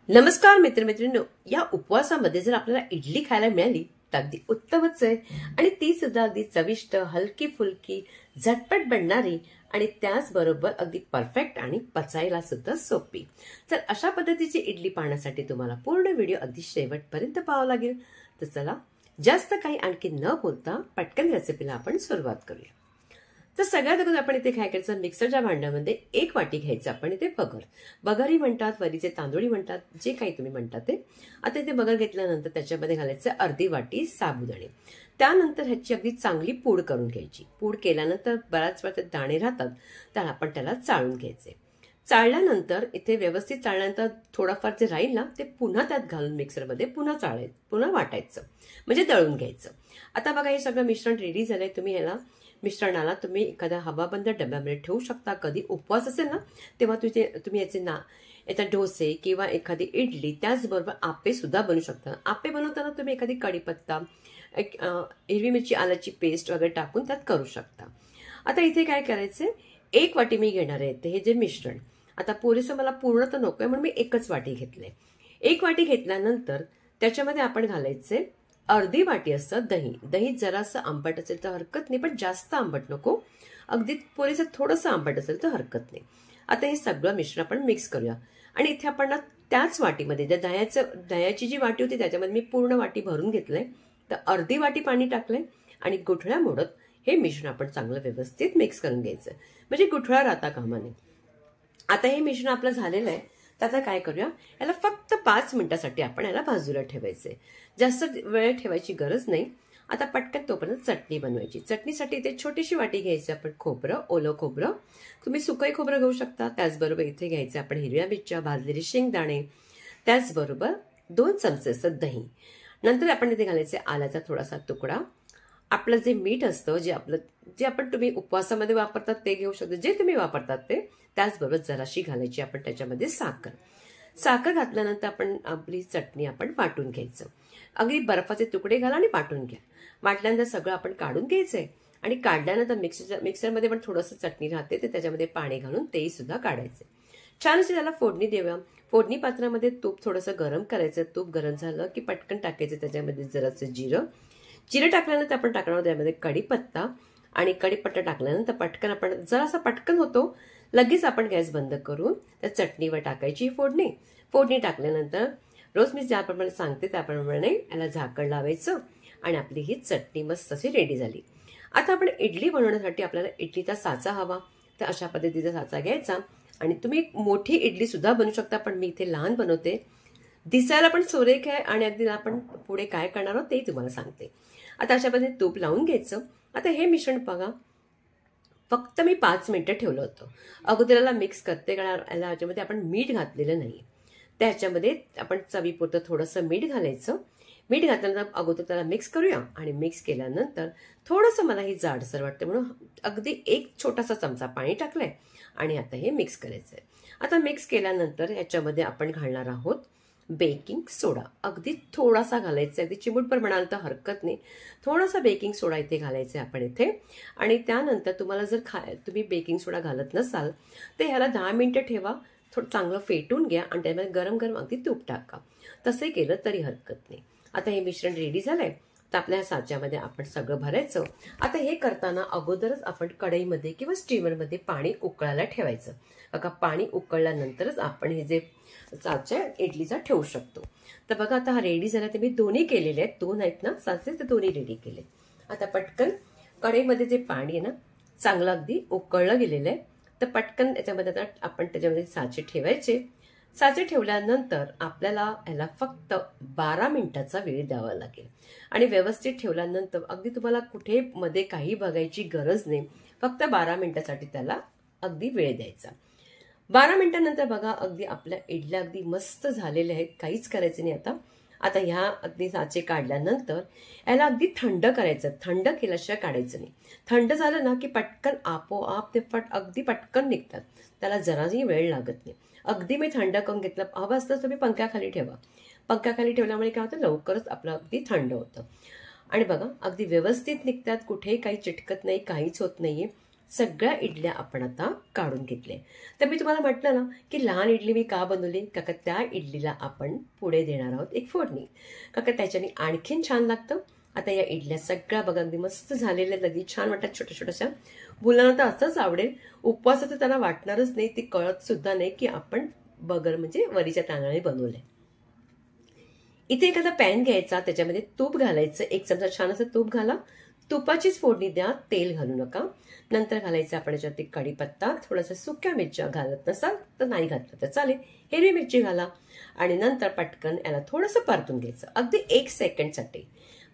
नमस्कार मित्रमैत्रिणींनो, या उपवासामध्ये जर आपल्याला इडली खायला मिळाली तर अगदी उत्तमच आहे आणि ती सुद्धा अगदी चविष्ट, हलकी फुलकी, झटपट बनणारी आणि त्याचबरोबर अगदी परफेक्ट आणि पचायला सुद्धा सोपी। तर अशा पद्धतीची इडली पाहण्यासाठी तुम्हाला पूर्ण व्हिडिओ अगदी शेवटपर्यंत पाहावा लागेल। तर चला जास्त काही आणखी न बोलता पटकन रेसिपीला आपण सुरुवात करूया। तर सगळ्यात अगोदर आपण इथे काय करायचं, मिक्सरच्या भांड्यामध्ये 1 वाटी घ्यायचं आपण इथे बघरी म्हणतात, वरीचे तांदूळी म्हणतात, जे काही तुम्ही म्हणतात ते। आता इथे बगर घेतल्यानंतर त्याच्यामध्ये घालायचं अर्धी वाटी साबुदाणे। त्यानंतर ह्याची अगदी चांगली पूड करून घ्यायची। पूड केल्यानंतर बराच वेळ ते दाणे राहतात, तर आपण त्याला चाळून घ्यायचे। चाळल्यानंतर इथे व्यवस्थित चाळल्यानंतर थोडाफार जे राहील ना ते पुन्हा त्यात घालून मिक्सरमध्ये पुन्हा वाटायचं, म्हणजे दळून घ्यायचं। आता बघा हे सगळं मिश्रण रेडी झालंय। तुम्ही ह्याला मिश्रणाला तुम्ही एखाद्या हवाबंद डब्यामध्ये ठेवू शकता। कधी उपवास असेल ना तेव्हा तुम्ही याचे डोसे किंवा एखादी इडली, त्याचबरोबर आप्पे सुद्धा बनवू शकता। आप्पे बनवताना तुम्ही एखादी कढीपत्ता, हिरवी मिरची, आल्याची पेस्ट वगैरे टाकून त्यात करू शकता। आता इथे काय करायचंय, 1 वाटी मी घेणार आहे हे जे मिश्रण। आता पुरेसं मला पूर्ण तर नकोय म्हणून मी 1च वाटी घेतले। 1 वाटी घेतल्यानंतर त्याच्यामध्ये आपण घालायचे अर्धी वाटी असतं दही। दही जरासं आंबट असेल तर हरकत नाही, पण जास्त आंबट नको, अगदी पुरेसं थोडंसं आंबट असेल तर हरकत नाही। आता हे सगळं मिश्रण आपण मिक्स करूया आणि इथे आपण त्याच वाटीमध्ये दह्याची जी वाटी होती त्याच्यामध्ये मी पूर्ण वाटी भरून घेतलंय, तर अर्धी वाटी पाणी टाकलंय आणि गुठळ्या मोडत हे मिश्रण आपण चांगलं व्यवस्थित मिक्स करून घ्यायचं, म्हणजे गुठळा राहता कामा नये। आता हे मिश्रण आपलं झालेलं आहे, तर आता काय करूया, याला फक्त 5 मिनिटासाठी आपण याला बाजूला ठेवायचंय। जास्त वेळ ठेवायची गरज नाही। आता पटकन तोपर्यंत चटणी बनवायची। चटणीसाठी इथे छोटीशी वाटी घ्यायची आपण खोबरं, ओलं खोबरं, तुम्ही सुकई खोबरं घेऊ शकता। त्याचबरोबर इथे घ्यायचे आपण हिरव्या मिरच्या, भाजलेले शेंगदाणे, त्याचबरोबर 2 चमचे असं दही। नंतर आपण इथे घालायचे आल्याचा थोडासा तुकडा, आपलं जे मीठ असतं, जे आपण तुम्ही उपवासामध्ये वापरतात ते घेऊ शकता, जे तुम्ही वापरतात ते। त्याचबरोबर जराशी घालायची आपण त्याच्यामध्ये साखर घातल्यानंतर आपण आपली चटणी आपण वाटून घ्यायचं। अगदी बर्फाचे तुकडे घाला आणि वाटून घ्या। वाटल्यानंतर सगळं आपण काढून घ्यायचंय आणि काढल्यानंतर मिक्सरमध्ये पण थोडंसं चटणी राहते, ते त्याच्यामध्ये पाणी घालून तेही सुद्धा काढायचे। छान अशी त्याला फोडणी देऊया। फोडणी पात्रामध्ये तूप थोडंसं गरम करायचं। तूप गरम झालं की पटकन टाकायचं त्याच्यामध्ये जरासं जिरं टाकल्यानंतर आपण टाकणार त्यामध्ये कढीपत्ता, आणि कढीपत्ता टाकल्यानंतर पटकन आपण जरासा पटकन होतो लगेच आपण गॅस बंद करून त्या चटणीवर टाकायची फोडणी टाकल्यानंतर रोज मी ज्याप्रमाणे सांगते त्याप्रमाणे याला झाकण लावायचं आणि आपली ही चटणी मस्त अशी रेडी झाली। आता आपण इडली बनवण्यासाठी आपल्याला इडलीचा साचा हवा, तर अशा पद्धतीचा साचा घ्यायचा आणि तुम्ही मोठी इडली सुद्धा बनवू शकता, पण मी इथे लहान बनवते, दिसायला पण सुरेख आहे आणि अगदी आपण पुढे काय करणार आहोत ते तुम्हाला सांगते। आता अशा पद्धतीने तूप लावून घ्यायचं। आता हे मिश्रण बघा फक्त मी 5 मिनिटं ठेवलं होतं। अगोदरला मिक्स करते, कारण याच्यामध्ये आपण मीठ घातलेलं नाही, त्याच्यामध्ये आपण चवीपुरतं थोडंसं मीठ घालायचं। मीठ घातल्यानंतर अगोदर त्याला मिक्स करूया आणि मिक्स केल्यानंतर थोडंसं मला ही जाडसर वाटतं म्हणून अगदी 1 छोटासा चमचा पाणी टाकलंय आणि आता हे मिक्स करायचंय। आता मिक्स केल्यानंतर याच्यामध्ये आपण घालणार आहोत बेकिंग सोडा। अगदी थोडासा घालायचा, अगदी चिमूटभर म्हणाल तर हरकत नाही, थोडासा बेकिंग सोडा इथे घालायचा आपण इथे। आणि त्यानंतर तुम्हाला जर तुम्ही बेकिंग सोडा घालत नसाल तर ह्याला 10 मिनिटं ठेवा, थोडं चांगलं फेटून घ्या आणि त्यामध्ये गरम गरम अगदी तूप टाका, तसे केलं तरी हरकत नाही। आता हे मिश्रण रेडी झालंय, तर आपल्या साच्यामध्ये आपण सगळं भरायचं। आता हे करताना अगोदरच आपण कढईमध्ये किंवा स्टीमरमध्ये पाणी उकळायला ठेवायचं, बघा पाणी उकळल्यानंतरच आपण हे जे साचा इडलीचा ठेवू शकतो। तर बघा आता हा रेडी झाला, ते मी दोन्ही केलेले आहेत, 2 आहेत ना साचे, तर दोन्ही रेडी केले। आता पटकन कढईमध्ये जे पाणी आहे ना चांगलं अगदी उकळलं गेलेलं आहे, तर पटकन त्याच्यामध्ये आता आपण त्याच्यामध्ये साचे ठेवायचे। साचे ठेवल्यानंतर आपल्याला ह्याला फक्त 12 मिनिटाचा वेळ द्यावा लागेल आणि व्यवस्थित ठेवल्यानंतर अगदी तुम्हाला कुठे मध्ये काही बघायची गरज नाही, फक्त 12 मिनिटासाठी त्याला अगदी वेळ द्यायचा। 12 मिनिटांनंतर बघा अगदी आपल्या इडल्या अगदी मस्त झालेल्या आहेत, काहीच करायचं नाही। आता ह्या अगदी साचे काढल्यानंतर याला अगदी थंड करायचं, थंड केल्याशिवाय काढायचं नाही। थंड झालं ना की पटकन आपोआप ते अगदी पटकन निघतात, त्याला जराही वेळ लागत नाही। अगदी मी थंड करून घेतलं, हवं असतं तुम्ही पंख्याखाली ठेवा, पंख्याखाली ठेवल्यामुळे काय होतं लवकरच आपलं अगदी थंड होतं आणि बघा अगदी व्यवस्थित निघतात, कुठेही काही चिटकत नाही, काहीच होत नाहीये। सगळ्या इडल्या आपण आता काढून घेतल्या. तर मी तुम्हाला म्हटलं ना की लहान इडली मी का बनवली, का त्या इडलीला आपण पुढे देणार आहोत एक फोडणी, का त्याच्याने आणखीन छान लागतं. आता या इडल्या सगळ्या बघा अगदी मस्त झालेल्या, अगदी छान वाटतात छोट्या छोट्याशा. मुलांना तर असंच आवडेल. उपवासाचं त्यांना वाटणारच नाही, ते कळत सुद्धा नाही की आपण बगर म्हणजे वरीच्या तांदळाने बनवलंय. इथे एखादा पॅन घ्यायचा, त्याच्यामध्ये तूप घालायचं, 1 चमचा छान असं तूप घाला. तुपाचीच फोडणी द्या, तेल घालू नका. नंतर घालायचं आपण याच्यावरती कढीपत्ता, थोड्याशा सुक्या मिरच्या घालत नसाल तर नाही घातलं तर चालेल, हिरवी मिरची घाला. आणि नंतर पटकन याला थोडंसं परतून घ्यायचं, अगदी 1 सेकंडसाठी.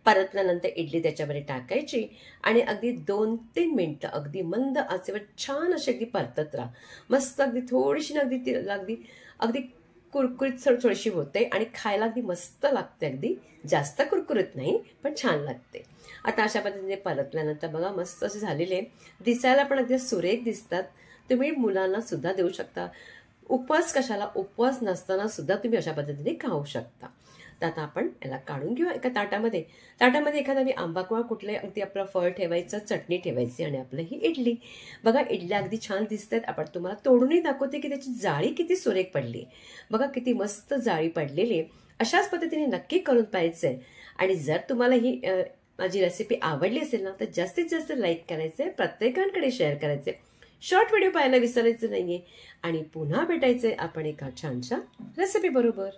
परतल्यानंतर इडली त्याच्यामध्ये टाकायची आणि अगदी 2-3 मिनिटं अगदी मंद आचेवर छान अशी अगदी परतत राहा. मस्त अगदी थोडीशी अगदी अगदी अगदी कुरकुरीत थोडीशी होते आणि खायला अगदी मस्त लागते. अगदी जास्त कुरकुरीत नाही पण छान लागते. आता अशा पद्धतीने परतल्यानंतर बघा मस्त असे झालेले, दिसायला पण अगदी सुरेख दिसतात. तुम्ही मुलांना सुद्धा देऊ शकता. उपवास कशाला, उपवास नसताना सुद्धा तुम्ही अशा पद्धतीने खाऊ शकता. तर आता आपण याला काढून घेऊ एका ताटामध्ये. ताटामध्ये एखादा मी आंबा किंवा कुठले अगदी आपलं फळ ठेवायचं, चटणी ठेवायची आणि आपलं ही इडली. बघा इडल्या अगदी छान दिसतात. आपण तुम्हाला तोडूनही दाखवते की त्याची जाळी किती सुरेख पडली. बघा किती मस्त जाळी पडलेली. अशाच पद्धतीने नक्की करून पाहायचंय. आणि जर तुम्हाला ही माझी रेसिपी आवडली असेल ना तर जास्तीत जास्त लाईक करायचंय, प्रत्येकांकडे शेअर करायचंय, शॉर्ट व्हिडिओ पाहायला विसरायचं नाहीये. आणि पुन्हा भेटायचंय आपण एका छानशा रेसिपी बरोबर.